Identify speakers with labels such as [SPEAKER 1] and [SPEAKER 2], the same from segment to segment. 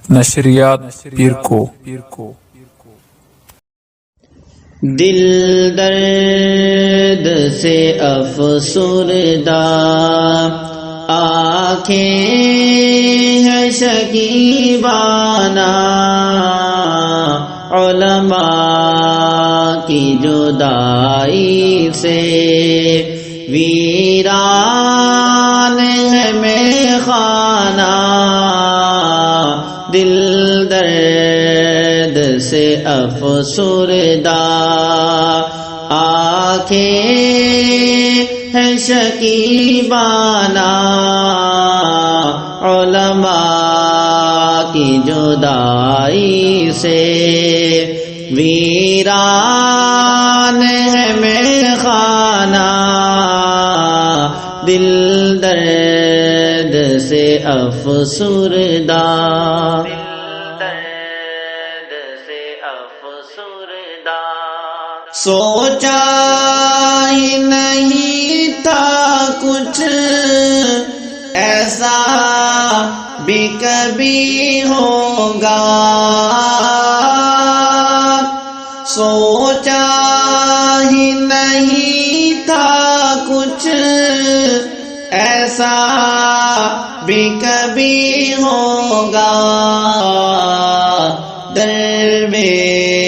[SPEAKER 1] نشریات پیرکو۔
[SPEAKER 2] دل درد سے افسردہ، آنکھیں ہیں شکیبانہ، علماء کی جدائی سے ویران ہے میخانہ، دل درد سے افسردہ، آنکھیں ہیں شکیبانہ، علماء کی جدائی سے ویران ہے میخانہ، دل درد سے افسردہ، سوچا ہی نہیں تھا کچھ ایسا بھی کبھی ہوگا، سوچا ہی نہیں تھا کچھ ایسا بھی کبھی ہوگا، درویشوں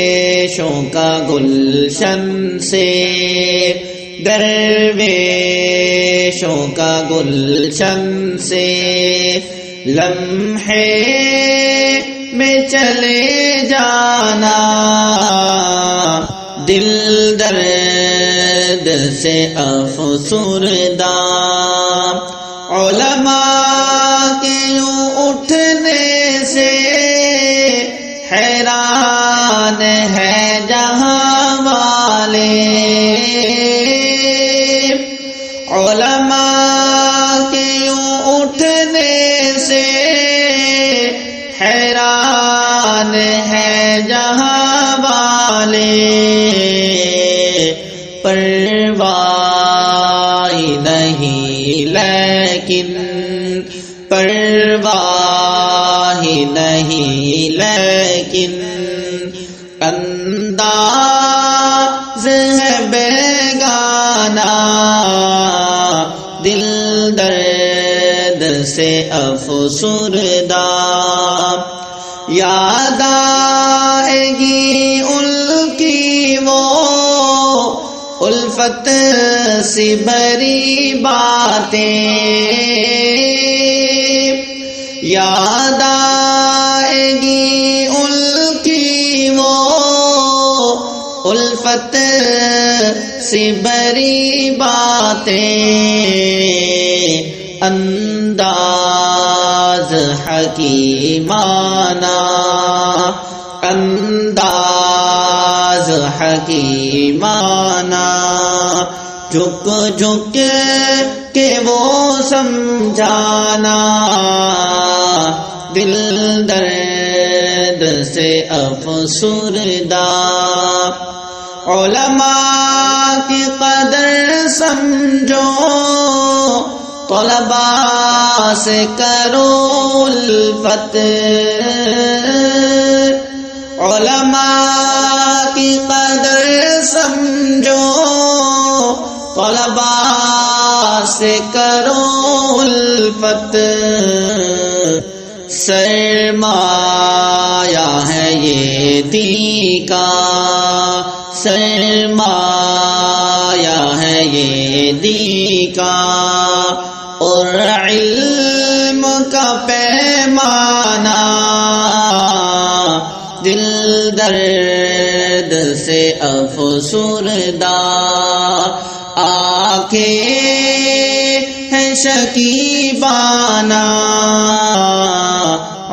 [SPEAKER 2] کا گلشن سے، درویشوں کا گلشن سے لمحے میں چلے جانا، دل درد سے افسردہ، علماء کے یوں اٹھنے سے حیران ہے جہاں والے، علماء کے یوں اٹھنے سے حیران ہے جہاں والے، پرواہ نہیں لیکن، پرواہ نہیں لیکن انداز ہے بیگانہ، دل درد سے افسردہ، یاد آئے گی ان کی وہ الفت سی بری باتیں، یاد آئے گی ان کی وہ الفت سی بری باتیں، انداز حکیمانہ، انداز حکیمانہ، جھک جھک کے وہ سمجھانا، دل درد سے افسردہ، علماء کی قدر سمجھو، طلباء سے کرو الفت، علماء کی قدر سمجھو، طلباء سے کرو الفت، سرمایہ ہے یہ دین کا، سرمایہ ہے یہ دین کا، اور علم کا پیمانہ، دل درد سے افسردہ، آنکھیں ہیں شکیبانہ،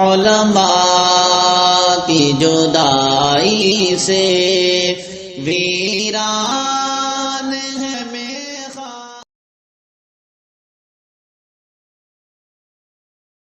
[SPEAKER 2] علماء کی جدائی سے ویران